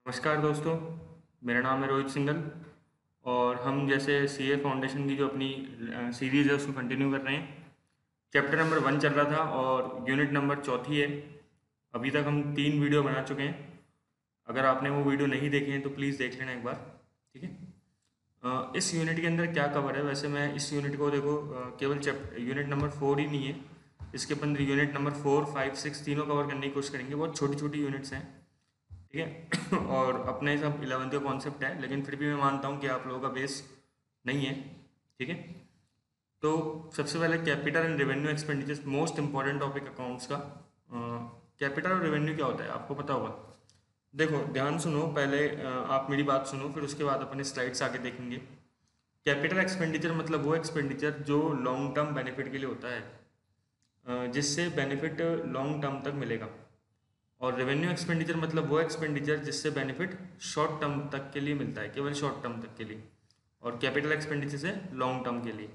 नमस्कार दोस्तों। मेरा नाम है रोहित सिंघल और हम जैसे सीए फाउंडेशन की जो अपनी सीरीज़ है उसको कंटिन्यू कर रहे हैं। चैप्टर नंबर 1 चल रहा था और यूनिट नंबर चौथी है। अभी तक हम 3 वीडियो बना चुके हैं। अगर आपने वो वीडियो नहीं देखे हैं तो प्लीज़ देख लेना एक बार। ठीक है। इस यूनिट के अंदर क्या कवर है? वैसे मैं इस यूनिट को देखो, केवल चैप्टर यूनिट नंबर 4 ही नहीं है, इसके अंदर यूनिट नंबर 4, 5, 6 तीनों कवर करने की कोशिश करेंगे। बहुत छोटी छोटी यूनिट्स हैं। ठीक है। और अपने सब 11th का कॉन्सेप्ट है, लेकिन फिर भी मैं मानता हूँ कि आप लोगों का बेस नहीं है। ठीक है। तो सबसे पहले capital and revenue expenditures, most important topic accounts का। कैपिटल और रेवेन्यू क्या होता है आपको पता होगा। देखो ध्यान सुनो पहले, आप मेरी बात सुनो, फिर उसके बाद अपने स्लाइड्स आगे देखेंगे। कैपिटल एक्सपेंडिचर मतलब वो एक्सपेंडिचर जो लॉन्ग टर्म बेनिफिट के लिए होता है, जिससे बेनिफिट लॉन्ग टर्म तक मिलेगा। और रेवेन्यू एक्सपेंडिचर मतलब वो एक्सपेंडिचर जिससे बेनिफिट शॉर्ट टर्म तक के लिए मिलता है, केवल शॉर्ट टर्म तक के लिए। और कैपिटल एक्सपेंडिचर से लॉन्ग टर्म के लिए।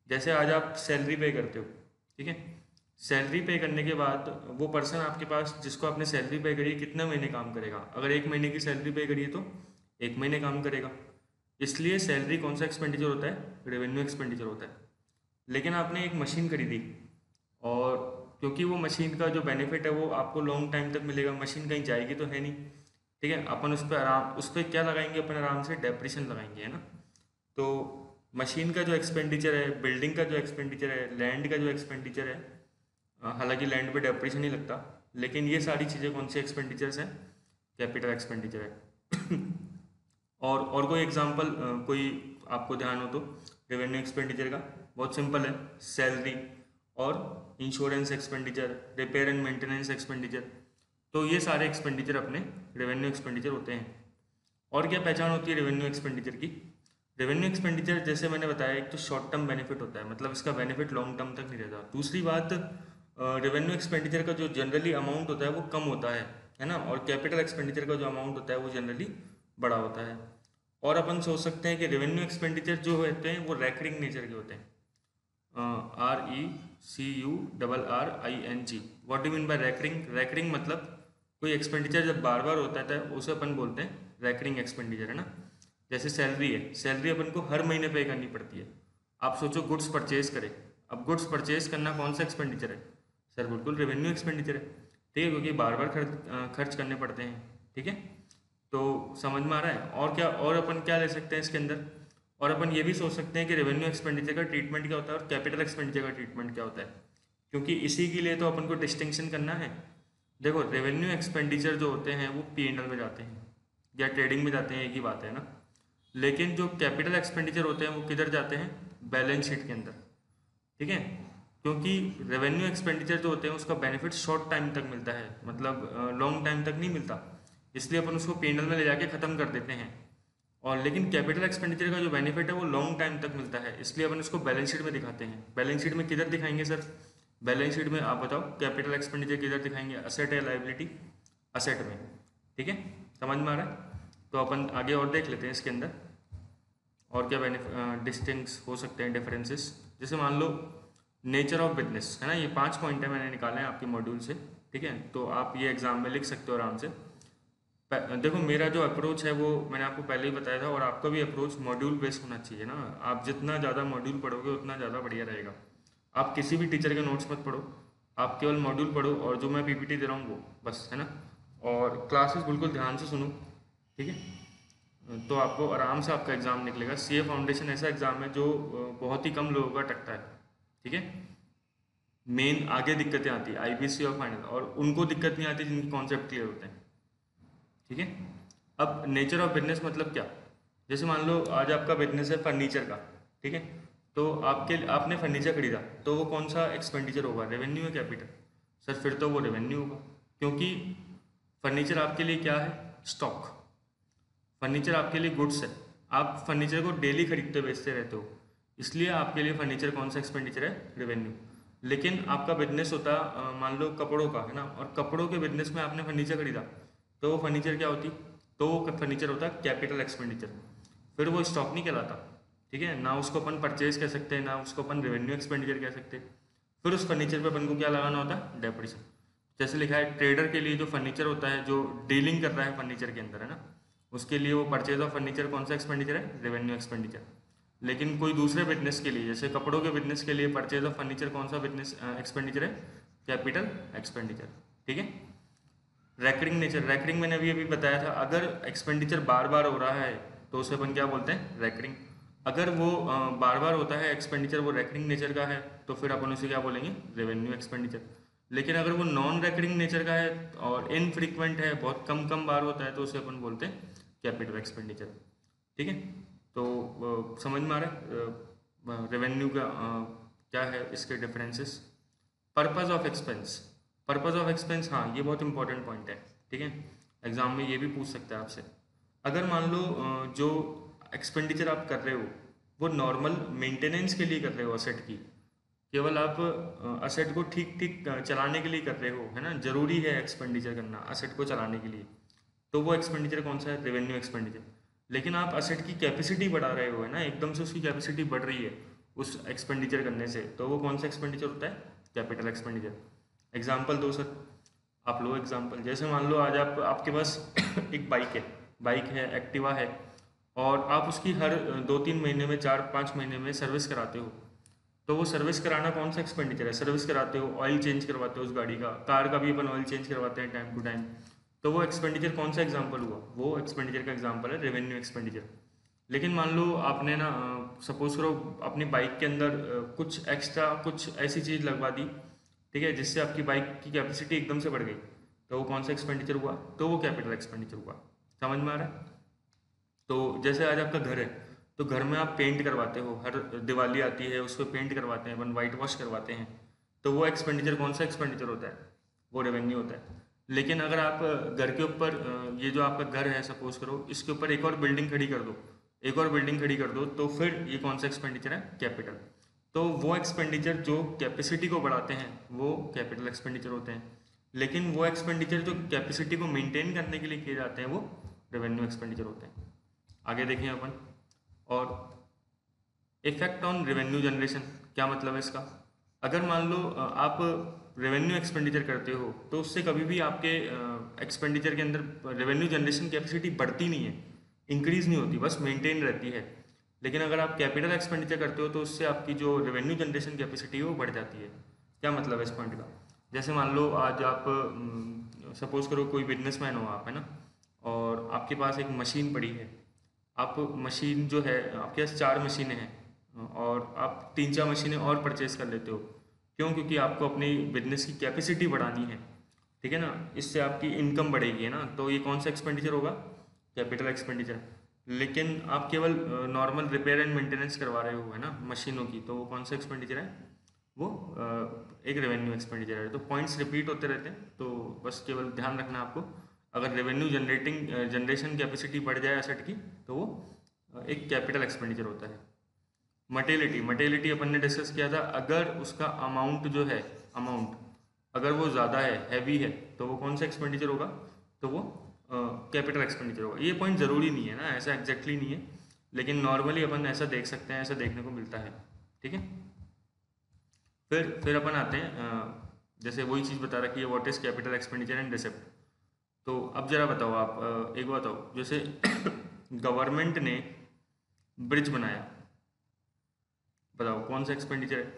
जैसे आज आप सैलरी पे करते हो, ठीक है। सैलरी पे करने के बाद वो पर्सन आपके पास जिसको आपने सैलरी पे करी है, कितने महीने काम करेगा? अगर 1 महीने की सैलरी पे करी है तो 1 महीने काम करेगा। इसलिए सैलरी कौन सा एक्सपेंडिचर होता है? रेवेन्यू एक्सपेंडिचर होता है। लेकिन आपने एक मशीन खरीदी और क्योंकि वो मशीन का जो बेनिफिट है वो आपको लॉन्ग टाइम तक मिलेगा, मशीन कहीं जाएगी तो है नहीं। ठीक है। अपन उस पर क्या लगाएंगे? अपन आराम से डेप्रिशन लगाएंगे, है ना। तो मशीन का जो एक्सपेंडिचर है, बिल्डिंग का जो एक्सपेंडिचर है, लैंड का जो एक्सपेंडिचर है, हालांकि लैंड पे डेप्रिशन ही लगता, लेकिन ये सारी चीज़ें कौन सी एक्सपेंडिचर्स हैं? कैपिटल एक्सपेंडिचर है। और कोई एग्जांपल, कोई आपको ध्यान हो तो रेवेन्यू एक्सपेंडिचर का? बहुत सिंपल है, सैलरी और insurance expenditure, repair and maintenance expenditure. तो ये सारे एक्सपेंडिचर अपने रेवेन्यू एक्सपेंडिचर होते हैं। और क्या पहचान होती है रेवेन्यू एक्सपेंडिचर की? रेवेन्यू एक्सपेंडिचर जैसे मैंने बताया, एक तो शॉर्ट टर्म बेनिफिट होता है, मतलब इसका बेनिफिट लॉन्ग टर्म तक नहीं रहता। दूसरी बात, रेवेन्यू एक्सपेंडिचर का जो जनरली अमाउंट होता है वो कम होता है ना। और कैपिटल एक्सपेंडिचर का जो अमाउंट होता है वो जनरली बड़ा होता है। और अपन सोच सकते हैं कि रेवेन्यू एक्सपेंडिचर जो होते हैं वो रैकरिंग नेचर के होते हैं। RECURRING। What do mean by recurring? Recurring मतलब कोई एक्सपेंडिचर जब बार बार होता है उसे अपन बोलते हैं रैकरिंग एक्सपेंडिचर, है ना। जैसे सैलरी है, सैलरी अपन को हर महीने पे करनी पड़ती है। आप सोचो गुड्स परचेज करें, अब गुड्स परचेज करना कौन सा एक्सपेंडिचर है? सर बिल्कुल रेवेन्यू एक्सपेंडिचर है। ठीक है, क्योंकि बार बार खर्च करने पड़ते हैं। ठीक है। तो समझ में आ रहा है? और क्या, और अपन क्या ले सकते हैं इसके अंदर? और अपन ये भी सोच सकते हैं कि रेवेन्यू एक्सपेंडिचर का ट्रीटमेंट क्या होता है और कैपिटल एक्सपेंडिचर का ट्रीटमेंट क्या होता है, क्योंकि इसी के लिए तो अपन को डिस्टिंक्शन करना है। देखो रेवेन्यू एक्सपेंडिचर जो होते हैं वो P&L में जाते हैं या ट्रेडिंग में जाते हैं, एक ही बात है ना। लेकिन जो कैपिटल एक्सपेंडिचर होते हैं वो किधर जाते हैं? बैलेंस शीट के अंदर। ठीक है। क्योंकि रेवेन्यू एक्सपेंडिचर जो होते हैं उसका बेनिफिट शॉर्ट टाइम तक मिलता है, मतलब लॉन्ग टाइम तक नहीं मिलता। इसलिए अपन उसको P&L में ले जाके ख़त्म कर देते हैं। और लेकिन कैपिटल एक्सपेंडिचर का जो बेनिफिट है वो लॉन्ग टाइम तक मिलता है, इसलिए अपन उसको बैलेंस शीट में दिखाते हैं। बैलेंस शीट में किधर दिखाएंगे सर? बैलेंस शीट में आप बताओ, कैपिटल एक्सपेंडिचर किधर दिखाएंगे? असेट या लाइबिलिटी? असेट में। ठीक है। समझ में आ रहा है? तो अपन आगे और देख लेते हैं इसके अंदर और क्या बेनिफिट डिस्टिंक्स हो सकते हैं, डिफरेंसेस। जैसे मान लो नेचर ऑफ बिजनेस, है ना। ये 5 पॉइंट है, मैंने निकाले हैं आपके मॉड्यूल से। ठीक है। तो आप ये एग्जाम में लिख सकते हो आराम से। देखो मेरा जो अप्रोच है वो मैंने आपको पहले ही बताया था, और आपका भी अप्रोच मॉड्यूल बेस्ड होना चाहिए ना। आप जितना ज़्यादा मॉड्यूल पढ़ोगे उतना ज़्यादा बढ़िया रहेगा। आप किसी भी टीचर के नोट्स मत पढ़ो, आप केवल मॉड्यूल पढ़ो और जो मैं PPT दे रहा हूँ वो बस, है ना। और क्लासेस बिल्कुल ध्यान से सुनो। ठीक है। तो आपको आराम से आपका एग्ज़ाम निकलेगा। CA फाउंडेशन ऐसा एग्ज़ाम है जो बहुत ही कम लोगों का टकता है। ठीक है। मेन आगे दिक्कतें आती है IBC और फाइनल, और उनको दिक्कत नहीं आती जिनके कॉन्सेप्ट क्लियर होते हैं। ठीक है। अब नेचर ऑफ बिजनेस मतलब क्या? जैसे मान लो आज आपका बिजनेस है फर्नीचर का। ठीक है। तो आपने फर्नीचर खरीदा, तो वो कौन सा एक्सपेंडिचर होगा? रेवेन्यू है कैपिटल? सर फिर तो वो रेवेन्यू होगा, क्योंकि फर्नीचर आपके लिए क्या है? स्टॉक। फर्नीचर आपके लिए गुड्स है। आप फर्नीचर को डेली खरीदते बेचते रहते हो, इसलिए आपके लिए फर्नीचर कौन सा एक्सपेंडिचर है? रेवेन्यू। लेकिन आपका बिजनेस होता मान लो कपड़ों का, है ना, और कपड़ों के बिजनेस में आपने फर्नीचर खरीदा, तो वो फर्नीचर क्या होती? तो वो फर्नीचर होता है कैपिटल एक्सपेंडिचर। फिर वो स्टॉक नहीं कहलाता। ठीक है ना, उसको अपन परचेज कह सकते हैं, ना उसको अपन रेवेन्यू एक्सपेंडिचर कह सकते। फिर उस फर्नीचर पे अपन को क्या लगाना होता है? डेप्रिसिएशन। जैसे लिखा है ट्रेडर के लिए जो फर्नीचर होता है, जो डीलिंग कर रहा है फर्नीचर के अंदर, है ना, उसके लिए वो परचेज ऑफ फर्नीचर कौन सा एक्सपेंडिचर है? Revenue expenditure. लेकिन कोई दूसरे बिजनेस के लिए, जैसे कपड़ों के बिजनेस के लिए परचेज ऑफ फर्नीचर कौन सा बिजनेस एक्सपेंडिचर है? Capital expenditure. ठीक है। रैकरिंग नेचर, रैकरिंग मैंने अभी बताया था, अगर एक्सपेंडिचर बार बार हो रहा है तो उसे अपन क्या बोलते हैं? रैकरिंग। अगर वो बार बार होता है एक्सपेंडिचर, वो रैकरिंग नेचर का है, तो फिर अपन उसे क्या बोलेंगे? Revenue expenditure. लेकिन अगर वो नॉन रैकरिंग नेचर का है और इनफ्रीक्वेंट है, बहुत कम कम बार होता है, तो उसे अपन बोलते हैं कैपिटल एक्सपेंडिचर। ठीक है। तो समझ में आ रहा है रेवेन्यू का क्या है, इसके differences. Purpose of expense, purpose of expense, हाँ ये बहुत इंपॉर्टेंट पॉइंट है। ठीक है, एग्जाम में ये भी पूछ सकता है आपसे। अगर मान लो जो एक्सपेंडिचर आप कर रहे हो वो नॉर्मल मेंटेनेंस के लिए कर रहे हो असेट की, केवल आप असेट को ठीक ठीक चलाने के लिए कर रहे हो, है ना, जरूरी है एक्सपेंडिचर करना असेट को चलाने के लिए, तो वो एक्सपेंडिचर कौन सा है? Revenue expenditure. लेकिन आप असेट की कैपेसिटी बढ़ा रहे हो, है ना, एकदम से उसकी कैपेसिटी बढ़ रही है उस एक्सपेंडिचर करने से, तो वो कौन सा एक्सपेंडिचर होता है? Capital expenditure. एग्जाम्पल दो सर, आप लो एग्जाम्पल। जैसे मान लो आज आपके पास एक बाइक है एक्टिवा है, और आप उसकी हर 2-3 महीने में, 4-5 महीने में सर्विस कराते हो, तो वो सर्विस कराना कौन सा एक्सपेंडिचर है? सर्विस कराते हो, ऑयल चेंज करवाते हो उस गाड़ी का, कार का भी अपन ऑयल चेंज करवाते हैं टाइम टू टाइम, तो वो एक्सपेंडिचर कौन सा एग्जाम्पल हुआ? वो एक्सपेंडिचर का एग्जाम्पल है रेवेन्यू एक्सपेंडिचर। लेकिन मान लो आपने ना सपोज करो अपनी बाइक के अंदर कुछ एक्स्ट्रा, कुछ ऐसी चीज़ लगवा दी, ठीक है, जिससे आपकी बाइक की कैपेसिटी एकदम से बढ़ गई, तो वो कौन सा एक्सपेंडिचर हुआ? तो वो कैपिटल एक्सपेंडिचर हुआ। समझ में आ रहा है? तो जैसे आज आपका घर है, तो घर में आप पेंट करवाते हो, हर दिवाली आती है उस पर पेंट करवाते हैं अपन, वाइट वॉश करवाते हैं, तो वो एक्सपेंडिचर कौन सा एक्सपेंडिचर होता है? वो रेवेन्यू होता है। लेकिन अगर आप घर के ऊपर ये जो आपका घर है सपोज करो, इसके ऊपर एक और बिल्डिंग खड़ी कर दो, एक और बिल्डिंग खड़ी कर दो, तो फिर ये कौन सा एक्सपेंडिचर है? कैपिटल। तो वो एक्सपेंडिचर जो कैपेसिटी को बढ़ाते हैं वो कैपिटल एक्सपेंडिचर होते हैं। लेकिन वो एक्सपेंडिचर जो कैपेसिटी को मेंटेन करने के लिए किए जाते हैं वो रेवेन्यू एक्सपेंडिचर होते हैं। आगे देखें अपन। और इफेक्ट ऑन रेवेन्यू जनरेशन, क्या मतलब है इसका? अगर मान लो आप रेवेन्यू एक्सपेंडिचर करते हो, तो उससे कभी भी आपके एक्सपेंडिचर के अंदर रेवेन्यू जनरेशन कैपेसिटी बढ़ती नहीं है, इंक्रीज नहीं होती, बस मेंटेन रहती है। लेकिन अगर आप कैपिटल एक्सपेंडिचर करते हो तो उससे आपकी जो रेवेन्यू जनरेशन कैपेसिटी है वो बढ़ जाती है। क्या मतलब है इस पॉइंट का? जैसे मान लो आज आप सपोज करो कोई बिजनेसमैन हो आप, है ना, और आपके पास एक मशीन पड़ी है, आप मशीन जो है, आपके पास 4 मशीनें हैं और आप 3-4 मशीनें और परचेज कर लेते हो। क्यों? क्योंकि आपको अपनी बिजनेस की कैपेसिटी बढ़ानी है, ठीक है ना, इससे आपकी इनकम बढ़ेगी, है ना, तो ये कौन सा एक्सपेंडिचर होगा? Capital expenditure. लेकिन आप केवल नॉर्मल रिपेयर एंड मेंटेनेंस करवा रहे हो, है ना, मशीनों की, तो वो कौन सा एक्सपेंडिचर है? वो एक रेवेन्यू एक्सपेंडिचर है। तो पॉइंट्स रिपीट होते रहते हैं, तो बस केवल ध्यान रखना आपको, अगर रेवेन्यू जनरेशन कैपेसिटी बढ़ जाए एसेट की, तो वो एक कैपिटल एक्सपेंडिचर होता है। मटेलिटी, मटेलिटी अपन ने डिस्कस किया था, अगर उसका अमाउंट जो है, अमाउंट अगर वो ज़्यादा है, हैवी है, तो वो कौन सा एक्सपेंडिचर होगा? तो वो कैपिटल एक्सपेंडिचर होगा। ये पॉइंट ज़रूरी नहीं है ना, ऐसा एग्जैक्टली नहीं है, लेकिन नॉर्मली अपन ऐसा देख सकते हैं, ऐसा देखने को मिलता है। ठीक है। फिर अपन आते हैं जैसे वही चीज़ बता रखी है, what is capital expenditure and receipt. तो अब जरा बताओ आप, एक बात बताओ, जैसे गवर्नमेंट ने ब्रिज बनाया, बताओ कौन सा एक्सपेंडिचर है?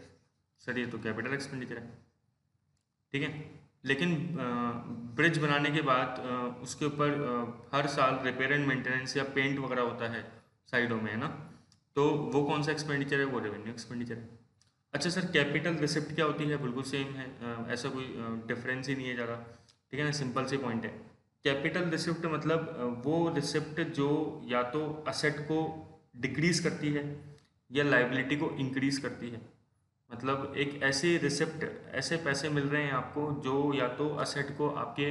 सर ये तो कैपिटल एक्सपेंडिचर है, ठीक है। लेकिन ब्रिज बनाने के बाद उसके ऊपर हर साल रिपेयर एंड मेंटेनेंस या पेंट वगैरह होता है साइडों में, है ना, तो वो कौन सा एक्सपेंडिचर है? वो रेवेन्यू एक्सपेंडिचर है। अच्छा सर, कैपिटल रिसिप्ट क्या होती है? बिल्कुल सेम है, ऐसा कोई डिफरेंस ही नहीं है ज़्यादा, ठीक है ना, सिंपल से पॉइंट है। कैपिटल रिसिप्ट मतलब वो रिसिप्ट जो या तो असेट को डिक्रीज करती है या लाइबिलिटी को इंक्रीज करती है। मतलब एक ऐसी रिसिप्ट, ऐसे पैसे मिल रहे हैं आपको जो या तो असेट को आपके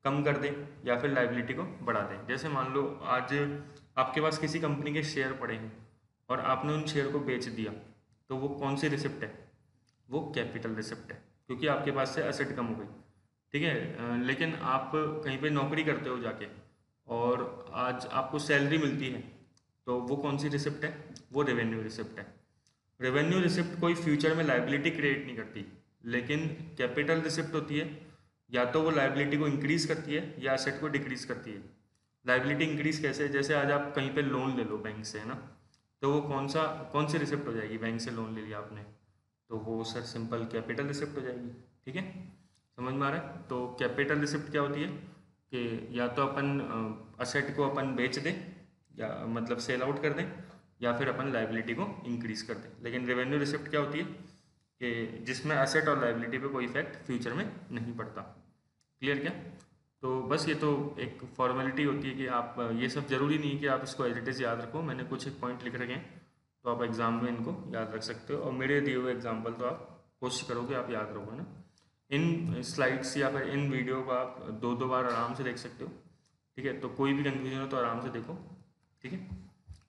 कम कर दे या फिर लाइबिलिटी को बढ़ा दे। जैसे मान लो आज आपके पास किसी कंपनी के शेयर पड़े हैं और आपने उन शेयर को बेच दिया, तो वो कौन सी रिसिप्ट है? वो कैपिटल रिसिप्ट है, क्योंकि आपके पास से असेट कम हो गई, ठीक है। लेकिन आप कहीं पे नौकरी करते हो जाके और आज आपको सैलरी मिलती है, तो वो कौन सी रिसिप्ट है? वो रेवेन्यू रिसिप्ट है। रेवेन्यू रिसिप्ट कोई फ्यूचर में लाइबिलिटी क्रिएट नहीं करती, लेकिन कैपिटल रिसिप्ट होती है या तो वो लाइबिलिटी को इंक्रीज करती है या एसेट को डिक्रीज करती है। लाइबिलिटी इंक्रीज कैसे, जैसे आज आप कहीं पे लोन ले लो बैंक से, है ना, तो वो कौन सी रिसिप्ट हो जाएगी, बैंक से लोन ले लिया आपने तो वो सर सिंपल कैपिटल रिसिप्ट हो जाएगी। ठीक है, समझ में आ रहा है। तो कैपिटल रिसिप्ट क्या होती है कि या तो अपन असेट को अपन बेच दें या मतलब सेल आउट कर दें, या फिर अपन लाइबिलिटी को इंक्रीज कर दें। लेकिन रेवेन्यू रिसिप्ट क्या होती है कि जिसमें एसेट और लाइबिलिटी पे कोई इफेक्ट फ्यूचर में नहीं पड़ता। क्लियर क्या। तो बस ये तो एक फॉर्मेलिटी होती है कि आप ये सब जरूरी नहीं कि आप इसको एज इट इज़ याद रखो, मैंने कुछ एक पॉइंट लिख रखे हैं तो आप एग्जाम में इनको याद रख सकते हो, और मेरे दिए हुए एग्जाम्पल तो आप कोशिश करोगे आप याद रखोगे ना। इन स्लाइड्स या फिर इन वीडियो को आप दो दो बार आराम से देख सकते हो। ठीक है, तो कोई भी कंफ्यूजन हो तो आराम से देखो। ठीक है,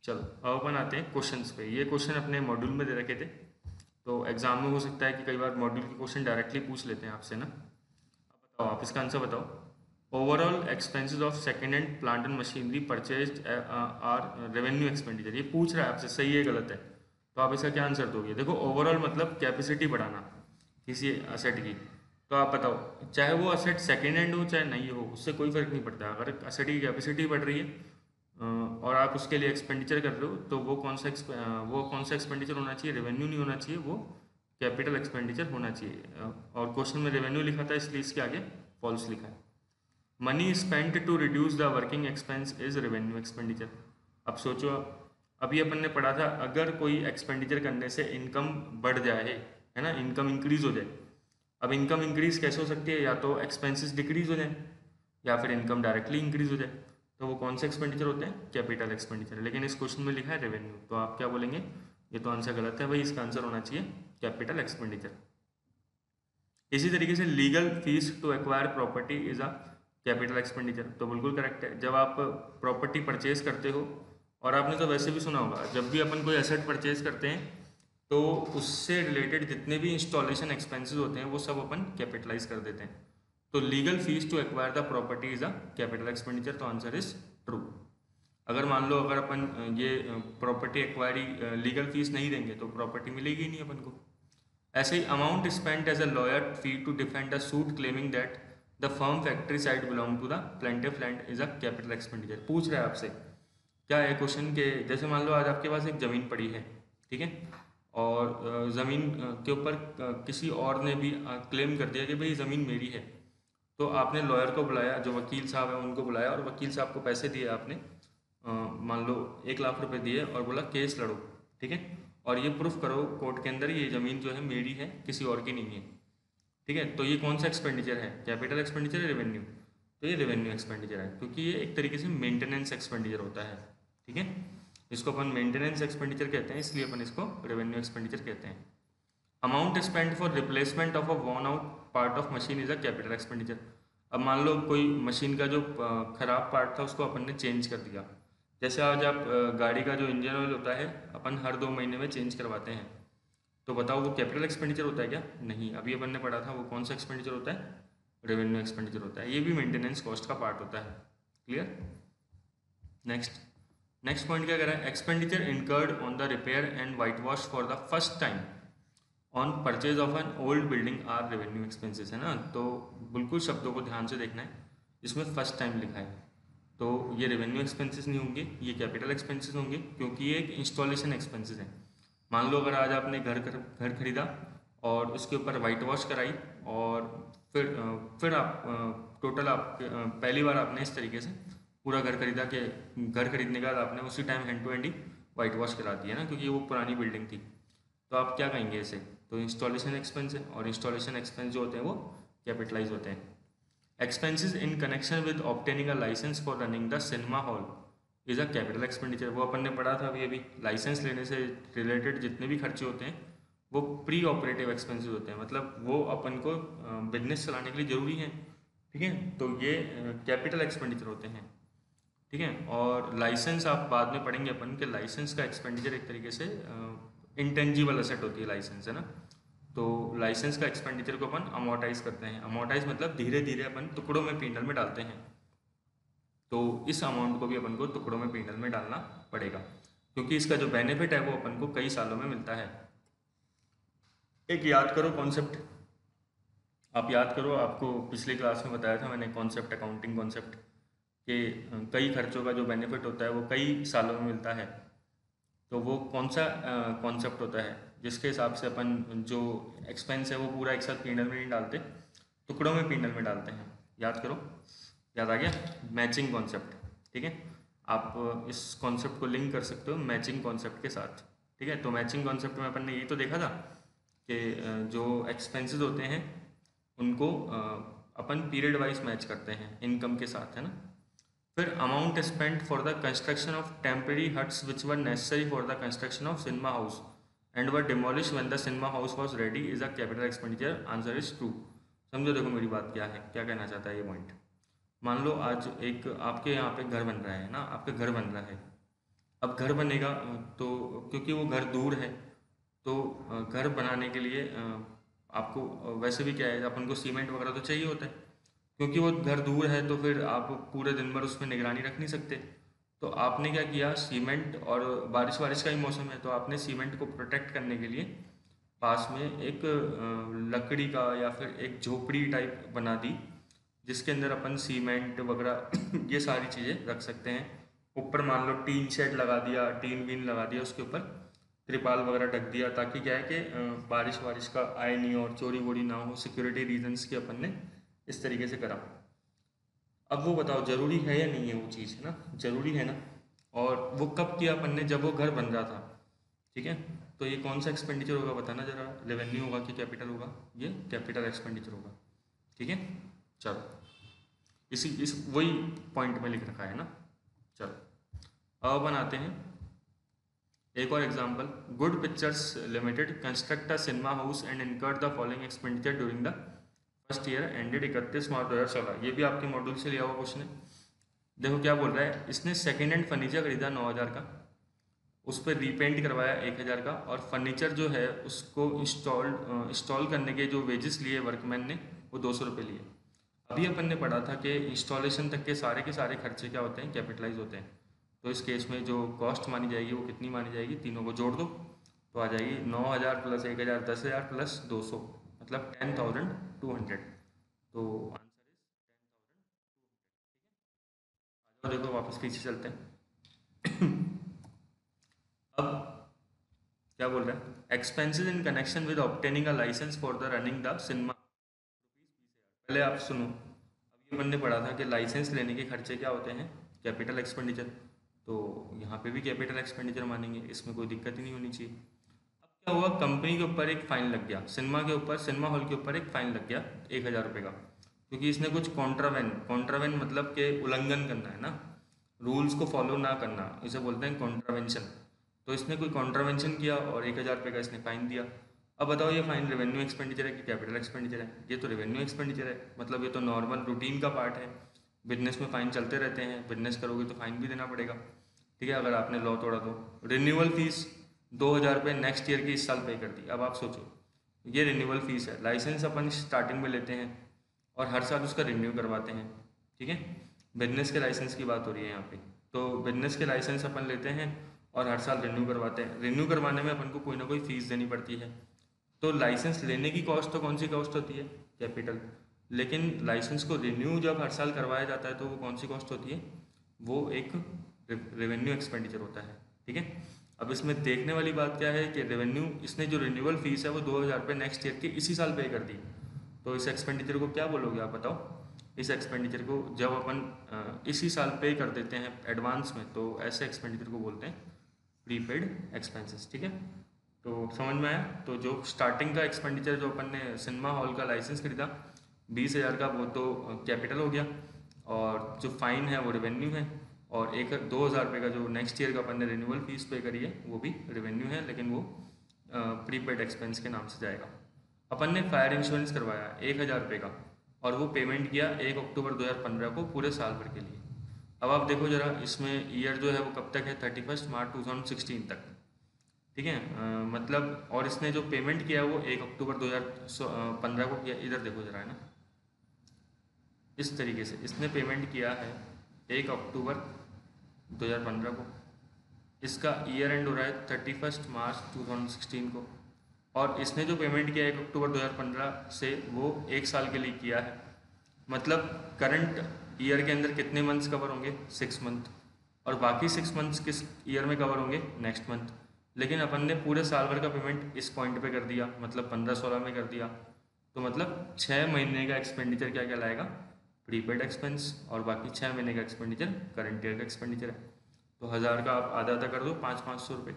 चलो अब अपन आते हैं क्वेश्चंस पे। ये क्वेश्चन अपने मॉड्यूल में दे रखे थे, तो एग्जाम में हो सकता है कि कई बार मॉड्यूल के क्वेश्चन डायरेक्टली पूछ लेते हैं आपसे ना। अब बताओ, आप इसका आंसर बताओ। Overall expenses of second hand plant and machinery purchase are revenue expenditure. ये पूछ रहा है आपसे, सही है गलत है, तो आप इसका क्या आंसर दोगे। देखो ओवरऑल मतलब कैपेसिटी बढ़ाना किसी असेट की, तो आप बताओ चाहे वो असेट सेकेंड हैंड हो चाहे नहीं हो, उससे कोई फर्क नहीं पड़ता। अगर असेट की कैपेसिटी बढ़ रही है और आप उसके लिए एक्सपेंडिचर कर रहे हो, तो वो कौन सा एक्सपेंडिचर होना चाहिए, रेवेन्यू नहीं होना चाहिए, वो कैपिटल एक्सपेंडिचर होना चाहिए। और क्वेश्चन में रेवेन्यू लिखा था इसलिए इसके आगे फॉल्स लिखा है। Money spent to reduce the working expense is revenue expenditure. अब सोचो, अभी अपन ने पढ़ा था अगर कोई एक्सपेंडिचर करने से इनकम बढ़ जाए, है ना, इनकम इंक्रीज हो जाए। अब इनकम इंक्रीज कैसे हो सकती है, या तो एक्सपेंसेस डिक्रीज हो जाए या फिर इनकम डायरेक्टली इंक्रीज हो जाए। तो वो कौन से एक्सपेंडिचर होते हैं, कैपिटल एक्सपेंडिचर। लेकिन इस क्वेश्चन में लिखा है रेवेन्यू, तो आप क्या बोलेंगे, ये तो आंसर गलत है भाई, इसका आंसर होना चाहिए कैपिटल एक्सपेंडिचर। इसी तरीके से legal fees to acquire property is a capital expenditure, तो बिल्कुल करेक्ट है। जब आप प्रॉपर्टी परचेज करते हो, और आपने तो वैसे भी सुना होगा, जब भी अपन कोई एसेट परचेज करते हैं तो उससे रिलेटेड जितने भी इंस्टॉलेशन एक्सपेंसेस होते हैं वो सब अपन कैपिटलाइज कर देते हैं। तो legal fees to acquire the property is a capital expenditure, तो आंसर इज ट्रू। अगर मान लो अगर अपन ये प्रॉपर्टी एक्वायरी लीगल फीस नहीं देंगे तो प्रॉपर्टी मिलेगी नहीं अपन को। ऐसे ही amount spent as a lawyer fee to defend a suit claiming that the firm factory site belong to the plaintiff land is a capital expenditure. पूछ रहा है आपसे क्या है क्वेश्चन के, जैसे मान लो आज आपके पास एक ज़मीन पड़ी है, ठीक है, और ज़मीन के ऊपर किसी और ने भी क्लेम कर दिया कि भाई ज़मीन मेरी है। तो आपने लॉयर को बुलाया, जो वकील साहब हैं उनको बुलाया, और वकील साहब को पैसे दिए आपने, मान लो 1 लाख रुपए दिए, और बोला केस लड़ो, ठीक है, और ये प्रूफ करो कोर्ट के अंदर ये ज़मीन जो है मेरी है, किसी और की नहीं है। ठीक है, तो ये कौन सा एक्सपेंडिचर है, कैपिटल एक्सपेंडिचर है, रेवेन्यू। तो ये रेवेन्यू एक्सपेंडिचर है, क्योंकि ये एक तरीके से मेंटेनेंस एक्सपेंडिचर होता है। ठीक है, इसको अपन मेंटेनेंस एक्सपेंडिचर कहते हैं, इसलिए अपन इसको रेवेन्यू एक्सपेंडिचर कहते हैं। Amount spend for replacement of a worn out part of machine is a capital expenditure. अब मान लो कोई मशीन का जो खराब पार्ट था उसको अपन ने चेंज कर दिया। जैसे आज आप गाड़ी का जो इंजन ऑयल होता है अपन हर 2 महीने में चेंज करवाते हैं, तो बताओ वो कैपिटल एक्सपेंडिचर होता है क्या, नहीं। अभी अपन ने पढ़ा था वो कौन सा एक्सपेंडिचर होता है, रेवेन्यू एक्सपेंडिचर होता है। ये भी मेंटेनेंस कॉस्ट का पार्ट होता है। क्लियर। नेक्स्ट पॉइंट क्या कह रहा है, expenditure incurred on the repair and white wash for the first time on purchase of an old building are revenue expenses, है ना। तो बिल्कुल शब्दों को ध्यान से देखना है, इसमें फर्स्ट टाइम लिखा है, तो ये रेवेन्यू एक्सपेंसेस नहीं होंगे, ये कैपिटल एक्सपेंसेस होंगे, क्योंकि ये एक इंस्टॉलेशन एक्सपेंसेस है। मान लो अगर आज आपने घर खरीदा और उसके ऊपर वाइट वॉश कराई, और फिर आप टोटल आप पहली बार आपने इस तरीके से पूरा घर खरीदा कि घर खरीदने के बाद आपने उसी टाइम हैंड टू हैंड ही वाइट वॉश करा दिया ना, क्योंकि वो पुरानी बिल्डिंग थी। तो आप क्या कहेंगे इसे, तो इंस्टॉलेशन एक्सपेंस है, और इंस्टॉलेशन एक्सपेंस जो होते हैं वो कैपिटलाइज होते हैं। Expenses in connection with obtaining a licence for running the cinema hall is a capital expenditure. वो अपन ने पढ़ा था अभी लाइसेंस लेने से रिलेटेड जितने भी खर्चे होते हैं वो प्री ऑपरेटिव एक्सपेंसेस होते हैं, मतलब वो अपन को बिजनेस चलाने के लिए ज़रूरी है। ठीक है, तो ये कैपिटल एक्सपेंडिचर होते हैं। ठीक है, और लाइसेंस आप बाद में पढ़ेंगे अपन के लाइसेंस का एक्सपेंडिचर एक तरीके से इंटेंजिबल असेट होती है लाइसेंस, है ना। तो लाइसेंस का एक्सपेंडिचर को अपन अमोर्टाइज करते हैं। अमोर्टाइज मतलब धीरे धीरे अपन टुकड़ों में पिंडल में डालते हैं, तो इस अमाउंट को भी अपन को टुकड़ों में पिंडल में डालना पड़ेगा, क्योंकि इसका जो बेनिफिट है वो अपन को कई सालों में मिलता है। एक याद करो कॉन्सेप्ट, आप याद करो, आपको पिछली क्लास में बताया था मैंने कॉन्सेप्ट, अकाउंटिंग कॉन्सेप्ट के कई खर्चों का जो बेनिफिट होता है वो कई सालों में मिलता है। तो वो कौन सा कॉन्सेप्ट होता है जिसके हिसाब से अपन जो एक्सपेंस है वो पूरा एक साथ पीनल में नहीं डालते, टुकड़ों में पीनल में डालते हैं। याद करो, याद आ गया? Matching concept. ठीक है, आप इस कॉन्सेप्ट को लिंक कर सकते हो मैचिंग कॉन्सेप्ट के साथ। ठीक है, तो मैचिंग कॉन्सेप्ट में अपन ने ये तो देखा था कि जो एक्सपेंसेस होते हैं उनको अपन पीरियड वाइज मैच करते हैं इनकम के साथ, है ना। फिर amount spent for the construction of temporary huts which were necessary for the construction of cinema house and were demolish when the cinema house was ready is a capital expenditure. Answer is true. समझो, देखो मेरी बात क्या है, क्या कहना चाहता है ये पॉइंट। मान लो आज एक आपके यहाँ पे घर बन रहा है ना, आपके घर बन रहा है। अब घर बनेगा तो क्योंकि वो घर दूर है, तो घर बनाने के लिए आपको वैसे भी क्या है, अपन को सीमेंट वगैरह तो चाहिए होता है। क्योंकि वो घर दूर है तो फिर आप पूरे दिन भर उसमें निगरानी रख नहीं सकते। तो आपने क्या किया, सीमेंट, और बारिश बारिश का ही मौसम है तो आपने सीमेंट को प्रोटेक्ट करने के लिए पास में एक लकड़ी का या फिर एक झोपड़ी टाइप बना दी, जिसके अंदर अपन सीमेंट वगैरह ये सारी चीज़ें रख सकते हैं। ऊपर मान लो टीन शेड लगा दिया, टीन बीन लगा दिया, उसके ऊपर त्रिपाल वगैरह ढक दिया, ताकि क्या है कि बारिश वारिश का आए नहीं और चोरी वोरी ना हो, सिक्योरिटी रीजंस के अपन ने इस तरीके से करा। अब वो बताओ जरूरी है या नहीं है, वो चीज़ है ना, जरूरी है ना। और वो कब किया अपन ने, जब वो घर बन रहा था। ठीक है, तो ये कौन सा एक्सपेंडिचर होगा बताना जरा, रेवेन्यू होगा कि कैपिटल होगा? ये कैपिटल एक्सपेंडिचर होगा। ठीक है, चलो इस वही पॉइंट में लिख रखा है ना। चलो अब बनाते हैं एक और example. Good pictures limited construct a cinema house and incurred the following expenditure during the first year ended 31 मार्च 2016। ये भी आपके मॉड्यूल से लिया हुआ क्वेश्चन है। देखो क्या बोल रहा है, इसने सेकेंड हैंड फर्नीचर खरीदा 9,000 का, उस पर रीपेंट करवाया 1,000 का, और फर्नीचर जो है उसको इंस्टॉल करने के जो वेजेस लिए वर्कमैन ने वो 200 रुपये लिए। अभी अपन ने पढ़ा था कि इंस्टॉलेशन तक के सारे खर्चे क्या होते हैं, कैपिटलाइज होते हैं। तो इस केस में जो कॉस्ट मानी जाएगी वो कितनी मानी जाएगी, तीनों को जोड़ दो तो आ जाएगी 9,000 प्लस 1,000 10,000 प्लस 200, मतलब 10,200। तो आंसर इज 10,200। देखो वापस पीछे चलते हैं। अब क्या बोल रहा है, expenses in connection with obtaining a licence for the running the cinema. पहले आप सुनो, अभी अपन ने पढ़ा था कि लाइसेंस लेने के खर्चे क्या होते हैं, कैपिटल एक्सपेंडिचर। तो यहाँ पे भी कैपिटल एक्सपेंडिचर मानेंगे, इसमें कोई दिक्कत ही नहीं होनी चाहिए। अब क्या हुआ, कंपनी के ऊपर एक फाइन लग गया, सिनेमा के ऊपर, सिनेमा हॉल के ऊपर एक फाइन लग गया 1,000 रुपये का, क्योंकि इसने कुछ कॉन्ट्रावेन, कॉन्ट्रावेन मतलब के उल्लंघन करना है ना, रूल्स को फॉलो ना करना, इसे बोलते हैं कॉन्ट्रावेंशन। तो इसने कोई कॉन्ट्रावेंशन किया और 1,000 रुपये का इसने फाइन दिया। अब बताओ ये फाइन रेवेन्यू एक्सपेंडिचर है कि कैपिटल एक्सपेंडिचर है? ये तो रेवेन्यू एक्सपेंडिचर है, मतलब ये तो नॉर्मल रूटीन का पार्ट है। बिजनेस में फाइन चलते रहते हैं, बिजनेस करोगे तो फाइन भी देना पड़ेगा। ठीक है, अगर आपने लॉ तोड़ा तो। रिन्यूअल फीस 2,000 रुपये नेक्स्ट ईयर की इस साल पे कर दी। अब आप सोचो, ये रिन्यूअल फीस है, लाइसेंस अपन स्टार्टिंग में लेते हैं और हर साल उसका रिन्यू करवाते हैं। ठीक है, बिजनेस के लाइसेंस की बात हो रही है यहाँ पे। तो बिजनेस के लाइसेंस अपन लेते हैं और हर साल रिन्यू करवाते हैं। रिन्यू करवाने में अपन को कोई ना कोई फीस देनी पड़ती है। तो लाइसेंस लेने की कॉस्ट तो कौन सी कॉस्ट होती है, कैपिटल। लेकिन लाइसेंस को रिन्यू जब हर साल करवाया जाता है तो वो कौन सी कॉस्ट होती है, वो एक रेवेन्यू एक्सपेंडिचर होता है। ठीक है, अब इसमें देखने वाली बात क्या है कि रेवेन्यू, इसने जो रिन्यूअल फीस है वो 2,000 रुपये नेक्स्ट ईयर के इसी साल पे कर दी। तो इस एक्सपेंडिचर को क्या बोलोगे आप बताओ? इस एक्सपेंडिचर को जब अपन इसी साल पे कर देते हैं एडवांस में, तो ऐसे एक्सपेंडिचर को बोलते हैं प्रीपेड एक्सपेंसेस। ठीक है, तो समझ में आया? तो जो स्टार्टिंग का एक्सपेंडिचर जो अपन ने सिनेमा हॉल का लाइसेंस खरीदा 20,000 का, वो तो कैपिटल हो गया, और जो फाइन है वो रेवेन्यू है, और 2,000 रुपये का जो नेक्स्ट ईयर का अपन ने रिन्यूअल फीस पे करी है वो भी रेवेन्यू है, लेकिन वो प्रीपेड एक्सपेंस के नाम से जाएगा। अपन ने फायर इंश्योरेंस करवाया 1,000 रुपये का, और वो पेमेंट किया 1 अक्टूबर 2015 को पूरे साल भर के लिए। अब आप देखो जरा, इसमें ईयर जो है वो कब तक है, 31 मार्च 2016 तक। ठीक है, मतलब, और इसने जो पेमेंट किया है वो 1 अक्टूबर 2015 को किया। इधर देखो जरा, है ना, इस तरीके से इसने पेमेंट किया है 1 अक्टूबर 2015 को। इसका ईयर एंड हो रहा है 31 मार्च 2016 को। और इसने जो पेमेंट किया 1 अक्टूबर 2015 से वो 1 साल के लिए किया है। मतलब करंट ईयर के अंदर कितने मंथ्स कवर होंगे, 6 मंथ, और बाकी 6 मंथ्स किस ईयर में कवर होंगे, नेक्स्ट मंथ। लेकिन अपन ने पूरे साल भर का पेमेंट इस पॉइंट पे कर दिया, मतलब 15-16 में कर दिया, तो मतलब 6 महीने का एक्सपेंडिचर क्या कहलाएगा, प्रीपेड एक्सपेंस, और बाकी 6 महीने का एक्सपेंडिचर करंट ईयर का एक्सपेंडिचर है। तो 1000 का आप आधा आधा कर दो, 500-500 रुपये,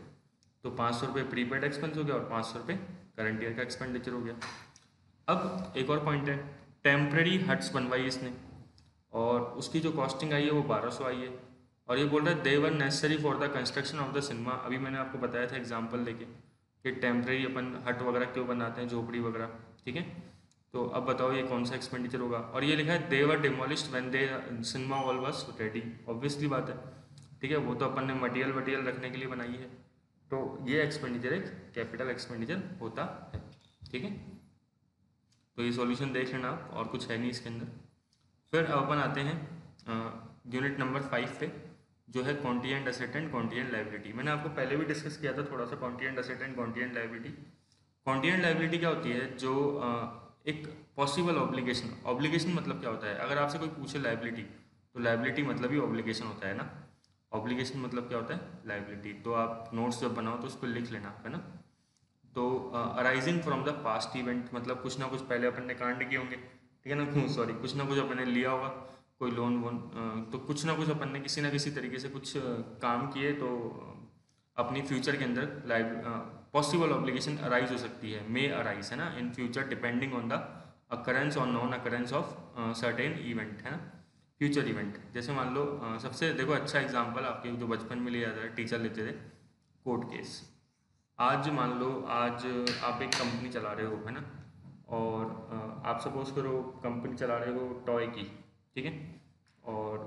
तो 500 रुपये प्रीपेड एक्सपेंस हो गया और 500 रुपये करंट ईयर का एक्सपेंडिचर हो गया। अब एक और पॉइंट है, टेम्प्रेरी हट्स बनवाई इसने और उसकी जो कॉस्टिंग आई है वो 1200 आई है। और ये बोल रहा है they were necessary for the construction of the cinema. अभी मैंने आपको बताया था एग्जांपल लेके कि टेम्प्रेरी अपन हट वगैरह क्यों बनाते हैं, झोपड़ी वगैरह, ठीक है। तो अब बताओ ये कौन सा एक्सपेंडिचर होगा। और ये लिखा है they were demolished when the cinema hall was ready. Obviously बात है, ठीक है, वो तो अपन ने मटेरियल वटेरियल रखने के लिए बनाई है। तो ये एक्सपेंडिचर एक कैपिटल एक्सपेंडिचर होता है, ठीक है। तो ये सॉल्यूशन देख लेना आप, और कुछ है नहीं इसके अंदर। फिर अब अपन आते हैं यूनिट नंबर 5 पे, जो है contingent asset and contingent liability. मैंने आपको पहले भी डिस्कस किया था थोड़ा सा contingent asset and contingent liability. Contingent liability क्या होती है, जो एक पॉसिबल ऑब्लिगेशन, ऑब्लिगेशन मतलब क्या होता है, अगर आपसे कोई पूछे लायबिलिटी, तो लायबिलिटी मतलब ही ऑब्लिगेशन होता है ना। ऑब्लिगेशन मतलब क्या होता है, लायबिलिटी। तो आप नोट्स जब बनाओ तो उसको लिख लेना, है ना। तो arising from the past event, मतलब कुछ ना कुछ पहले अपन ने कांड किए होंगे, ठीक है ना, सॉरी, कुछ ना कुछ अपन ने लिया होगा, कोई लोन वोन, तो कुछ ना कुछ अपन ने किसी ना किसी तरीके से कुछ काम किए, तो अपनी फ्यूचर के अंदर लाइव पॉसिबल ऑब्लिगेशन अराइज हो सकती है, मे अराइज, है ना, in future depending on the occurrence और non occurrence of certain event, है ना, फ्यूचर इवेंट। जैसे मान लो सबसे देखो अच्छा एग्जांपल आपके जो बचपन में लिया जाता है, टीचर लेते थे, कोर्ट केस। आज मान लो, आज आप एक कंपनी चला रहे हो, है ना, और आप सपोज करो कंपनी चला रहे हो टॉय की, ठीक है। और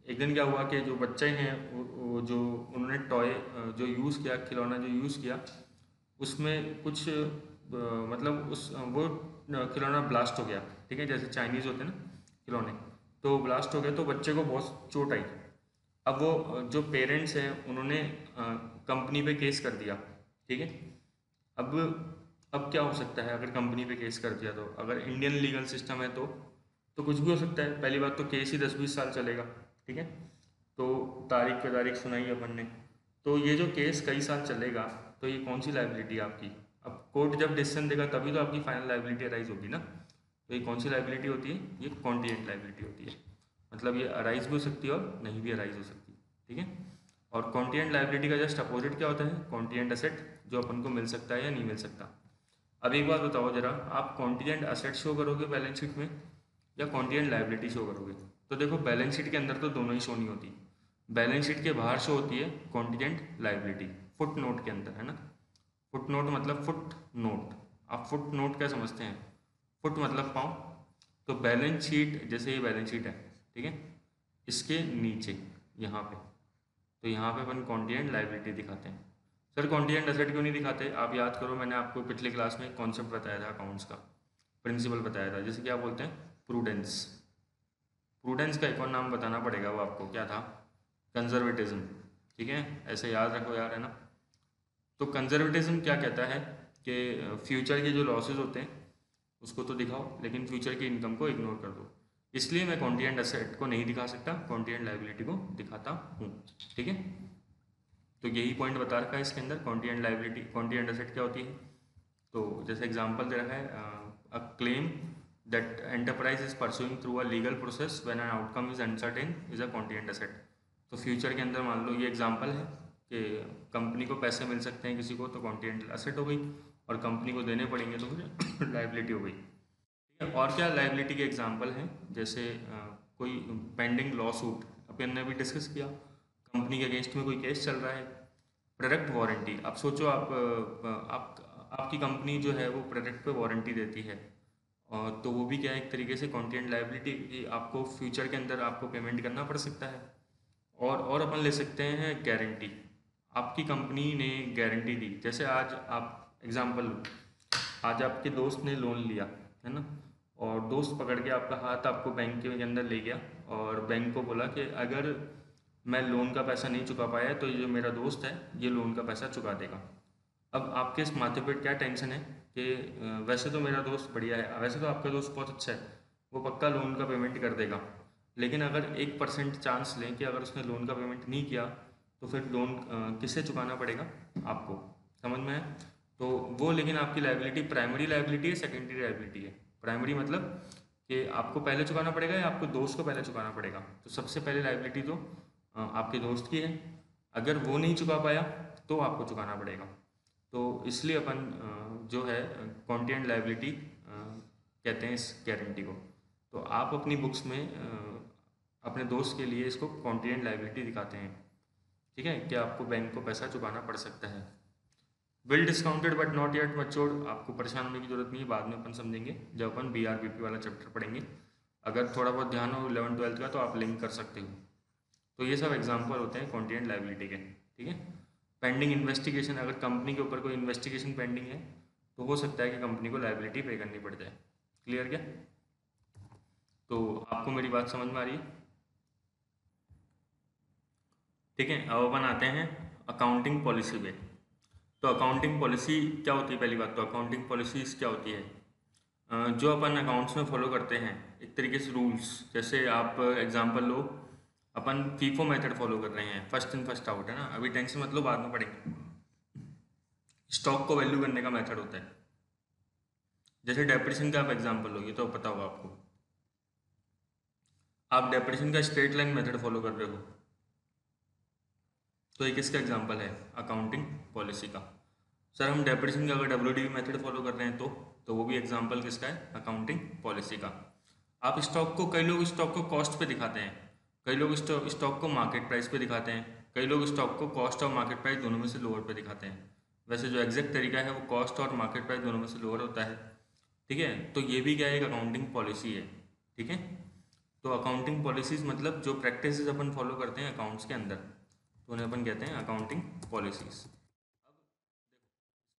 एक दिन क्या हुआ कि जो बच्चे हैं वो जो उन्होंने टॉय जो यूज़ किया, खिलौना जो यूज़ किया, उसमें कुछ मतलब उस वो खिलौना ब्लास्ट हो गया, ठीक है, जैसे चाइनीज़ होते हैं ना खिलौने, तो ब्लास्ट हो गया, तो बच्चे को बहुत चोट आई। अब वो जो पेरेंट्स हैं उन्होंने कंपनी पे केस कर दिया, ठीक है। अब अब क्या हो सकता है, अगर कंपनी पे केस कर दिया, तो अगर इंडियन लीगल सिस्टम है तो कुछ भी हो सकता है। पहली बात तो केस ही 10-20 साल चलेगा, ठीक है। तो तारीख पे तारीख सुनाई अपन ने, तो ये जो केस कई साल चलेगा, तो ये कौन सी लाइबिलिटी है आपकी। अब कोर्ट जब डिसीजन देगा तभी तो आपकी फाइनल लाइबिलिटी अराइज होगी ना। तो ये कौन सी लाइबिलिटी होती है, ये कॉन्टीजेंट लाइबिलिटी होती है। मतलब ये अराइज भी हो सकती है और नहीं भी अराइज हो सकती है, ठीक है। और कॉन्टीजेंट लाइबिलिटी का जस्ट अपोजिट क्या होता है, कॉन्टीजेंट एसेट, जो अपन को मिल सकता है या नहीं मिल सकता। अब एक बात बताओ जरा, आप कॉन्टीजेंट एसेट शो करोगे बैलेंस शीट में या कॉन्टीजेंट लाइबिलिटी शो करोगे। तो देखो बैलेंस शीट के अंदर तो दोनों ही शो नहीं होती, बैलेंस शीट के बाहर शो होती है कॉन्टीजेंट लाइबिलिटी, फुट नोट के अंदर, है ना। फुट नोट मतलब फुट नोट, आप फुट नोट क्या समझते हैं, फुट मतलब पाँव। तो बैलेंस शीट, जैसे ये बैलेंस शीट है, ठीक है, इसके नीचे यहाँ पे, तो यहाँ पे अपन कॉन्टीजेंट लाइबिलिटी दिखाते हैं। सर कॉन्टीजेंट एसेट क्यों नहीं दिखाते, आप याद करो, मैंने आपको पिछले क्लास में कॉन्सेप्ट बताया था, अकाउंट्स का प्रिंसिपल बताया था, जैसे क्या बोलते हैं, प्रूडेंस। प्रूडेंस का एक और नाम बताना पड़ेगा, वो आपको क्या था, कंजर्वेटिज्म, ठीक है, ऐसे याद रखो यार, है ना। तो कंजर्वेटिज्म क्या कहता है कि फ्यूचर के जो लॉसेज होते हैं उसको तो दिखाओ, लेकिन फ्यूचर की इनकम को इग्नोर कर दो। इसलिए मैं कॉन्टीजेंट एसेट को नहीं दिखा सकता, कॉन्टीजेंट लाइबिलिटी को दिखाता हूँ, ठीक है। तो यही पॉइंट बता रखा है इसके अंदर, कॉन्टीजेंट लाइबिलिटी, कॉन्टीजेंट एसेट क्या होती है। तो जैसे एग्जांपल दे रखा है, a claim that enterprise is pursuing through a legal process when an outcome is uncertain is a contingent asset. तो फ्यूचर के अंदर मान लो ये एग्जांपल है कि कंपनी को पैसे मिल सकते हैं किसी को, तो कॉन्टीजेंट एसेट हो गई, और कंपनी को देने पड़ेंगे तो फिर लाइबिलिटी हो गई, ठीक है। और क्या लाइबिलिटी के एग्जांपल हैं, जैसे कोई पेंडिंग लॉ सूट, अपन ने भी डिस्कस किया, कंपनी के अगेंस्ट में कोई केस चल रहा है। प्रोडक्ट वारंटी, आप सोचो, आपकी कंपनी जो है वो प्रोडक्ट पे वारंटी देती है, और तो वो भी क्या है, एक तरीके से कॉन्टीजेंट लाइबिलिटी की, आपको फ्यूचर के अंदर आपको पेमेंट करना पड़ सकता है। और अपन ले सकते हैं गारंटी, आपकी कंपनी ने गारंटी दी, जैसे आज आप एग्जांपल लो, आज आपके दोस्त ने लोन लिया, है ना, और दोस्त पकड़ के आपका हाथ आपको बैंक के अंदर ले गया, और बैंक को बोला कि अगर मैं लोन का पैसा नहीं चुका पाया तो ये जो मेरा दोस्त है ये लोन का पैसा चुका देगा। अब आपके इस माथे पे क्या टेंशन है कि वैसे तो मेरा दोस्त बढ़िया है, वैसे तो आपका दोस्त बहुत अच्छा है, वो पक्का लोन का पेमेंट कर देगा, लेकिन अगर 1% चांस लें कि अगर उसने लोन का पेमेंट नहीं किया तो फिर लोन किससे चुकाना पड़ेगा आपको, समझ में है? तो वो लेकिन आपकी लाइबिलिटी प्राइमरी लाइबिलिटी है सेकेंडरी लाइबिलिटी है? प्राइमरी मतलब कि आपको पहले चुकाना पड़ेगा या आपको दोस्त को पहले चुकाना पड़ेगा? तो सबसे पहले लाइबिलिटी तो आपके दोस्त की है, अगर वो नहीं चुका पाया तो आपको चुकाना पड़ेगा। तो इसलिए अपन जो है कॉन्टिजेंट लायबिलिटी कहते हैं इस गारंटी को। तो आप अपनी बुक्स में अपने दोस्त के लिए इसको कॉन्टिजेंट लायबिलिटी दिखाते हैं, ठीक है, कि आपको बैंक को पैसा चुकाना पड़ सकता है। Bill discounted but not yet matured, आपको परेशान होने की जरूरत नहीं है, बाद में अपन समझेंगे जब अपन BRBP वाला चैप्टर पढ़ेंगे। अगर थोड़ा बहुत ध्यान हो 11th-12th का तो आप लिंक कर सकते हो। तो ये सब एग्जाम्पल होते हैं कॉन्टिजेंट लायबिलिटी के, ठीक है। पेंडिंग इन्वेस्टिगेशन, अगर कंपनी के ऊपर कोई इन्वेस्टिगेशन पेंडिंग है तो हो सकता है कि कंपनी को लायबिलिटी पे करनी पड़ जाए। क्लियर क्या? तो आपको मेरी बात समझ में आ रही है? ठीक है, अब अपन आते हैं अकाउंटिंग पॉलिसी पे। तो अकाउंटिंग पॉलिसी क्या होती है? पहली बात तो अकाउंटिंग पॉलिसीज क्या होती है? जो अपन अकाउंट्स में फॉलो करते हैं एक तरीके से रूल्स, जैसे आप एग्जांपल लो, अपन फीफो मेथड फॉलो कर रहे हैं, फर्स्ट इन फर्स्ट आउट, है ना, अभी टेंशन मत लो, बाद में पढ़ेंगे। स्टॉक को वैल्यू करने का मेथड होता है। जैसे डेप्रिसिएशन का आप एग्जांपल लो, ये तो पता होगा आपको, आप डेप्रिसिएशन का स्ट्रेट लाइन मेथड फॉलो कर रहे हो, तो ये किसका एग्जांपल है? अकाउंटिंग पॉलिसी का। सर हम डेप्रिसिएशन का अगर WDV मेथड फॉलो कर रहे हैं तो वो भी एग्जांपल किसका है? अकाउंटिंग पॉलिसी का। आप स्टॉक को, कई लोग स्टॉक को कॉस्ट पे दिखाते हैं, कई लोग स्टॉक को मार्केट प्राइस पे दिखाते हैं, कई लोग स्टॉक को कॉस्ट और मार्केट प्राइस दोनों में से लोअर पे दिखाते हैं। वैसे जो एग्जैक्ट तरीका है वो कॉस्ट और मार्केट प्राइस दोनों में से लोअर होता है, ठीक है। तो ये भी क्या है? एक अकाउंटिंग पॉलिसी है, ठीक है। तो अकाउंटिंग पॉलिसीज मतलब जो प्रैक्टिसेस अपन फॉलो करते हैं अकाउंट्स के अंदर, तो उन्हें अपन कहते हैं अकाउंटिंग पॉलिसीज।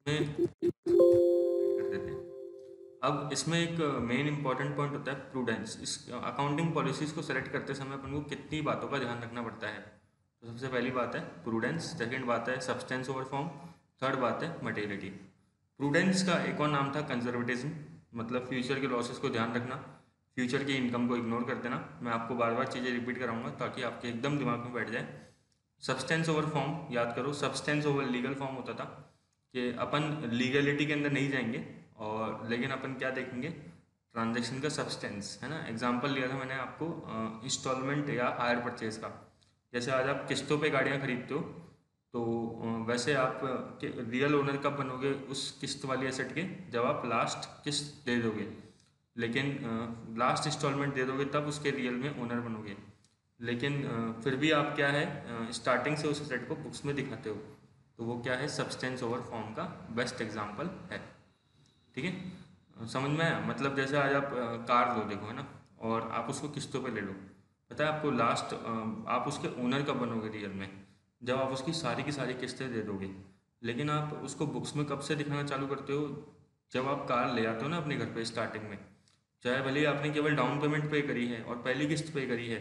में कर देते हैं। अब इसमें एक मेन इंपॉर्टेंट पॉइंट होता है प्रूडेंस। इस अकाउंटिंग पॉलिसीज को सेलेक्ट करते समय अपन को कितनी बातों का ध्यान रखना पड़ता है? तो सबसे पहली बात है प्रूडेंस, सेकंड बात है सब्सटेंस ओवर फॉर्म, थर्ड बात है मटेरियलिटी। प्रूडेंस का एक और नाम था कंजर्वेटिज्म, मतलब फ्यूचर के लॉसेस को ध्यान रखना, फ्यूचर की इनकम को इग्नोर कर देना। मैं आपको बार बार चीज़ें रिपीट कराऊंगा ताकि आपके एकदम दिमाग में बैठ जाए। सब्सटेंस ओवर फॉर्म याद करो, सब्सटेंस ओवर लीगल फॉर्म होता था कि अपन लीगलिटी के अंदर नहीं जाएंगे, और लेकिन अपन क्या देखेंगे? ट्रांजैक्शन का सब्सटेंस, है ना। एग्जांपल लिया था मैंने आपको इंस्टॉलमेंट या हायर परचेज का। जैसे आज आप किस्तों पे गाड़ियाँ खरीदते हो, तो वैसे आप रियल ओनर कब बनोगे उस किस्त वाली एसेट के? जब आप लास्ट किस्त दे दोगे, लेकिन लास्ट इंस्टॉलमेंट दे दोगे तब उसके रियल में ओनर बनोगे। लेकिन फिर भी आप क्या है, स्टार्टिंग से उस एसेट को बुक्स में दिखाते हो, तो वो क्या है? सब्सटेंस ओवर फॉर्म का बेस्ट एग्जांपल है, ठीक है। समझ में आया? मतलब जैसे आज आप कार लो, देखो, है ना, और आप उसको किस्तों पे ले लो, पता है आपको लास्ट आप उसके ओनर कब बनोगे रियल में? जब आप उसकी सारी की सारी किस्तें दे दोगे। लेकिन आप उसको बुक्स में कब से दिखाना चालू करते हो? जब आप कार ले आते हो ना अपने घर पे स्टार्टिंग में, चाहे भले ही आपने केवल डाउन पेमेंट पे करी है और पहली किस्त पे करी है,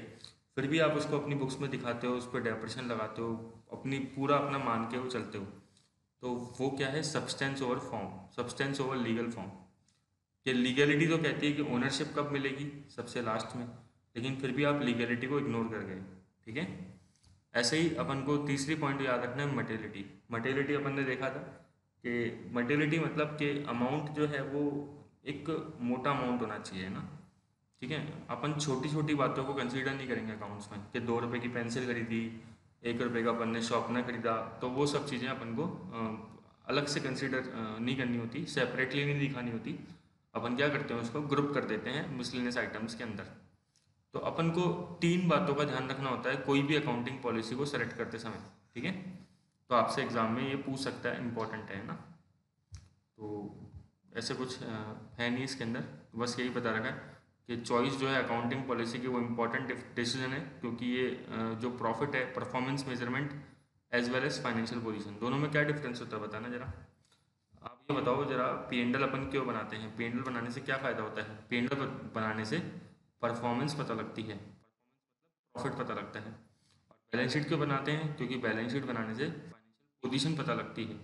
फिर भी आप उसको अपनी बुक्स में दिखाते हो, उस पर डेप्रेशन लगाते हो, अपनी पूरा अपना मान के वो चलते हो। तो वो क्या है? Substance over form, substance over legal form. ये लीगलिटी तो कहती है कि ओनरशिप कब मिलेगी? सबसे लास्ट में, लेकिन फिर भी आप लीगलिटी को इग्नोर कर गए, ठीक है। ऐसे ही अपन को तीसरी पॉइंट याद रखना है मटेरियलिटी। मटेरियलिटी अपन ने देखा था कि मटेरियलिटी मतलब कि अमाउंट जो है वो एक मोटा अमाउंट होना चाहिए ना, ठीक है। अपन छोटी छोटी बातों को कंसीडर नहीं करेंगे अकाउंट्स में कि 2 रुपए की पेंसिल खरीदी, 1 रुपए का अपन ने शॉर्पनर खरीदा, तो वो सब चीज़ें अपन को अलग से कंसीडर नहीं करनी होती, सेपरेटली नहीं दिखानी होती। अपन क्या करते हैं? उसको ग्रुप कर देते हैं मिसलेनियस आइटम्स के अंदर। तो अपन को 3 बातों का ध्यान रखना होता है कोई भी अकाउंटिंग पॉलिसी को सेलेक्ट करते समय, ठीक है। तो आपसे एग्जाम में ये पूछ सकता है, इंपॉर्टेंट है ना। तो ऐसे कुछ है नहीं इसके अंदर, बस यही पता रखा है कि चॉइस जो है अकाउंटिंग पॉलिसी की वो इम्पोर्टेंट डिसीजन है, क्योंकि ये जो प्रॉफिट है, performance measurement as well as financial position, दोनों में क्या डिफरेंस होता है बताना जरा। आप ये बताओ जरा, P&L अपन क्यों बनाते हैं? P&L बनाने से क्या फ़ायदा होता है? P&L बनाने से परफॉर्मेंस पता लगती है, प्रॉफिट पता लगता है। और बैलेंस शीट क्यों बनाते हैं? क्योंकि बैलेंस शीट बनाने से फाइनेंशियल पोजीशन पता लगती है।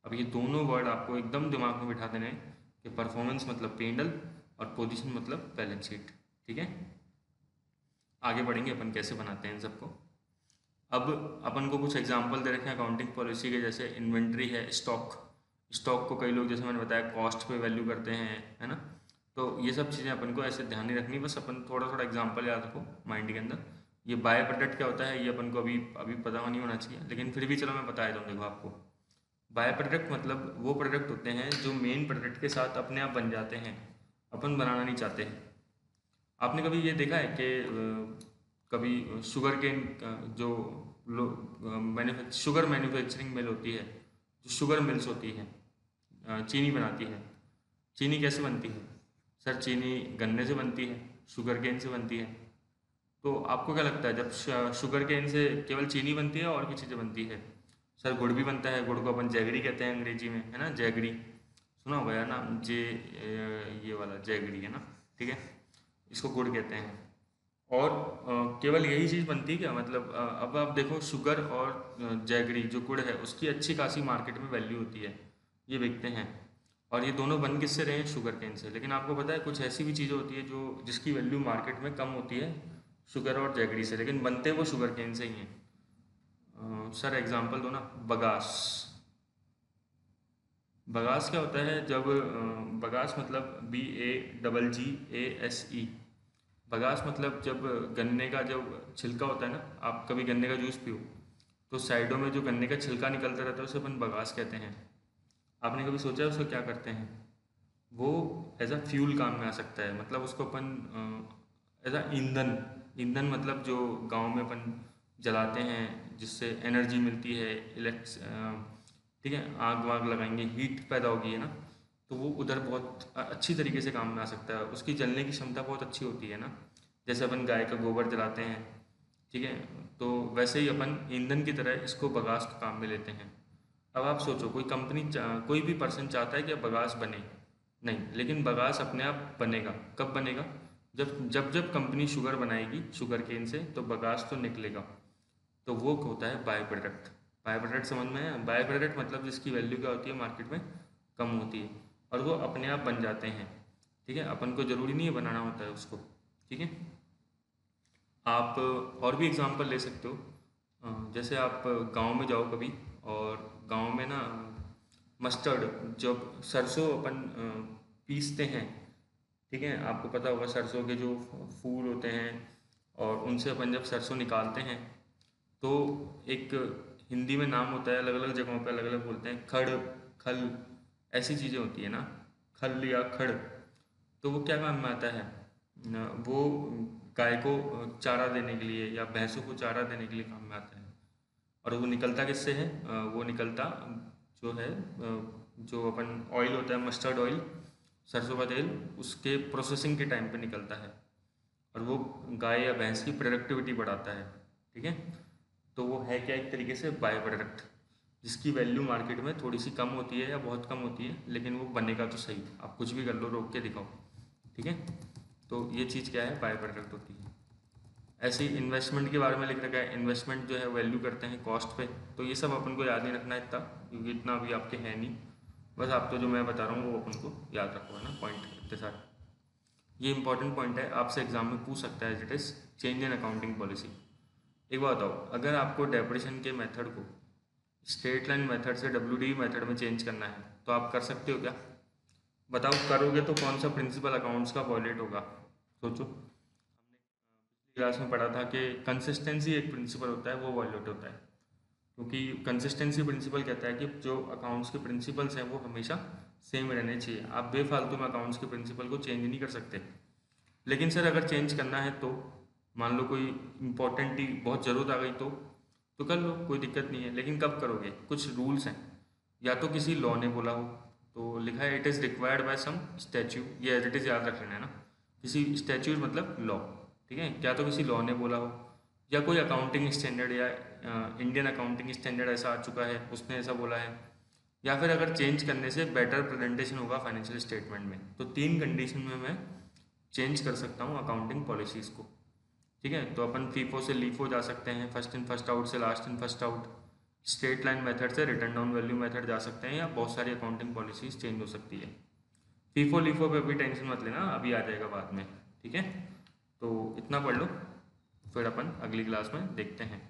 अब ये दोनों वर्ड आपको एकदम दिमाग में बिठा देने हैं कि परफॉर्मेंस मतलब P&L और पोजीशन मतलब बैलेंस शीट। ठीक है, आगे बढ़ेंगे अपन कैसे बनाते हैं इन सबको। अब अपन को कुछ एग्जांपल दे रखे हैं अकाउंटिंग पॉलिसी के, जैसे इन्वेंट्री है, स्टॉक। स्टॉक को कई लोग, जैसे मैंने बताया, कॉस्ट पे वैल्यू करते हैं, है ना। तो ये सब चीज़ें अपन को ऐसे ध्यान नहीं रखनी, बस अपन थोड़ा थोड़ा एग्जांपल याद रखो माइंड के अंदर। ये बाय प्रोडक्ट क्या होता है ये अपन को अभी अभी पता नहीं होना चाहिए, लेकिन फिर भी चलो मैं बता देता हूँ। देखो, आपको बाय प्रोडक्ट मतलब वो प्रोडक्ट होते हैं जो मेन प्रोडक्ट के साथ अपने आप बन जाते हैं, अपन बनाना नहीं चाहते हैं। आपने कभी ये देखा है कि कभी शुगर केन जो शुगर मैन्युफैक्चरिंग मिल होती है, जो शुगर मिल्स होती है, चीनी बनाती है। चीनी कैसे बनती है सर? चीनी गन्ने से बनती है, शुगर केन से बनती है। तो आपको क्या लगता है, जब शुगर केन से केवल चीनी बनती है और भी चीज़ें बनती है? सर गुड़ भी बनता है, गुड़ को अपन जैगरी कहते हैं अंग्रेजी में, है ना, जैगरी। सुना होगा यार ना, ये वाला जैगरी है ना, ठीक है, इसको गुड़ कहते हैं। और केवल यही चीज़ बनती है क्या? मतलब अब आप देखो, शुगर और जैगरी जो गुड़ है उसकी अच्छी खासी मार्केट में वैल्यू होती है, ये बिकते हैं। और ये दोनों बन किससे रहे हैं? शुगर केन से। लेकिन आपको पता है कुछ ऐसी भी चीज़ें होती है जो जिसकी वैल्यू मार्केट में कम होती है शुगर और जैगरी से, लेकिन बनते वो शुगर केन से ही हैं। सर एग्जांपल दो ना। बगास। बगास क्या होता है? जब बगास मतलब BAGGASE। बगास मतलब जब गन्ने का जो छिलका होता है ना, आप कभी गन्ने का जूस पियो तो साइडों में जो गन्ने का छिलका निकलता रहता है उसे अपन बगास कहते हैं। आपने कभी सोचा है उसको क्या करते हैं? वो एज अ फ्यूल काम में आ सकता है, मतलब उसको अपन एज अ ईंधन। ईंधन मतलब जो गांव में अपन जलाते हैं जिससे एनर्जी मिलती है, ठीक है, आग वाग लगाएंगे, हीट पैदा होगी, है ना। तो वो उधर बहुत अच्छी तरीके से काम में आ सकता है, उसकी जलने की क्षमता बहुत अच्छी होती है ना। जैसे अपन गाय का गोबर जलाते हैं, ठीक है, तो वैसे ही अपन ईंधन की तरह इसको बगास को काम में लेते हैं। अब आप सोचो, कोई कंपनी कोई भी पर्सन चाहता है कि बगास बने? नहीं, लेकिन बगास अपने आप बनेगा। कब बनेगा? जब जब जब कंपनी शुगर बनाएगी शुगर केन से, तो बगास तो निकलेगा। तो वो होता है बाय प्रोडक्ट। बाय प्रोडक्ट समझ में है? बाय प्रोडक्ट मतलब जिसकी वैल्यू क्या होती है मार्केट में, कम होती है, और वो अपने आप बन जाते हैं। ठीक है, अपन को ज़रूरी नहीं है बनाना होता है उसको। ठीक है, आप और भी एग्जांपल ले सकते हो। जैसे आप गांव में जाओ कभी, और गांव में ना मस्टर्ड, जब सरसों अपन पीसते हैं, ठीक है, आपको पता होगा सरसों के जो फूल होते हैं, और उनसे अपन जब सरसों निकालते हैं तो एक हिंदी में नाम होता है, अलग अलग जगहों पे अलग अलग बोलते हैं, खड़, खल, ऐसी चीज़ें होती है ना, खल या खड़। तो वो क्या काम में आता है? वो गाय को चारा देने के लिए या भैंसों को चारा देने के लिए काम में आता है। और वो निकलता किससे है? वो निकलता जो है जो अपन ऑयल होता है, मस्टर्ड ऑयल, सरसों का तेल, उसके प्रोसेसिंग के टाइम पे निकलता है, और वो गाय या भैंस की प्रोडक्टिविटी बढ़ाता है। ठीक है, तो वो है क्या, एक तरीके से बाय प्रोडक्ट, जिसकी वैल्यू मार्केट में थोड़ी सी कम होती है या बहुत कम होती है, लेकिन वो बनेगा तो सही। आप कुछ भी कर लो, रोक के दिखाओ। ठीक है, तो ये चीज़ क्या है, बाय प्रोडक्ट होती है। ऐसे ही इन्वेस्टमेंट के बारे में लिख रखा है, इन्वेस्टमेंट जो है वैल्यू करते हैं कॉस्ट पे। तो ये सब अपन को याद नहीं रखना है इतना, क्योंकि इतना अभी आपके है नहीं। बस आप तो जो मैं बता रहा हूँ वो अपन को याद रखो, है ना, पॉइंट इतने सारे। ये इंपॉर्टेंट पॉइंट है, आपसे एग्जाम में पूछ सकता है, it is change in accounting policy. एक बात बताओ, अगर आपको डेप्रिसिएशन के मेथड को स्ट्रेट लाइन मेथड से WDV मेथड में चेंज करना है तो आप कर सकते हो क्या? बताओ, करोगे तो कौन सा प्रिंसिपल अकाउंट्स का वॉयलेट होगा? सोचो। क्लास में पढ़ा था कि कंसिस्टेंसी एक प्रिंसिपल होता है, वो वॉयलेट होता है। क्योंकि कंसिस्टेंसी प्रिंसिपल कहता है कि जो अकाउंट्स के प्रिंसिपल्स हैं वो हमेशा सेम रहने चाहिए। आप बेफालतू में अकाउंट्स के प्रिंसिपल को चेंज नहीं कर सकते। लेकिन सर अगर चेंज करना है तो, मान लो कोई इंपॉर्टेंट ही बहुत ज़रूरत आ गई तो कर लो, कोई दिक्कत नहीं है। लेकिन कब करोगे? कुछ रूल्स हैं, या तो किसी लॉ ने बोला हो, तो लिखा है it is required by some statue, ये एज इट इज़ याद रख लेना है ना। किसी स्टैच्यू मतलब लॉ, ठीक है, क्या तो किसी लॉ ने बोला हो, या कोई अकाउंटिंग स्टैंडर्ड, या इंडियन अकाउंटिंग स्टैंडर्ड ऐसा आ चुका है उसने ऐसा बोला है, या फिर अगर चेंज करने से बेटर प्रेजेंटेशन होगा फाइनेंशियल स्टेटमेंट में। तो तीन कंडीशन में मैं चेंज कर सकता हूँ अकाउंटिंग पॉलिसीज़ को। ठीक है, तो अपन फीफो से लीफो जा सकते हैं, फर्स्ट इन फर्स्ट आउट से last in first out, straight line method से रिटर्न डाउन वैल्यू मेथड जा सकते हैं, या बहुत सारी अकाउंटिंग पॉलिसीज चेंज हो सकती है। फीफो लीफो पे भी टेंशन मत लेना, अभी आ जाएगा बाद में, ठीक है। तो इतना पढ़ लो, फिर अपन अगली क्लास में देखते हैं।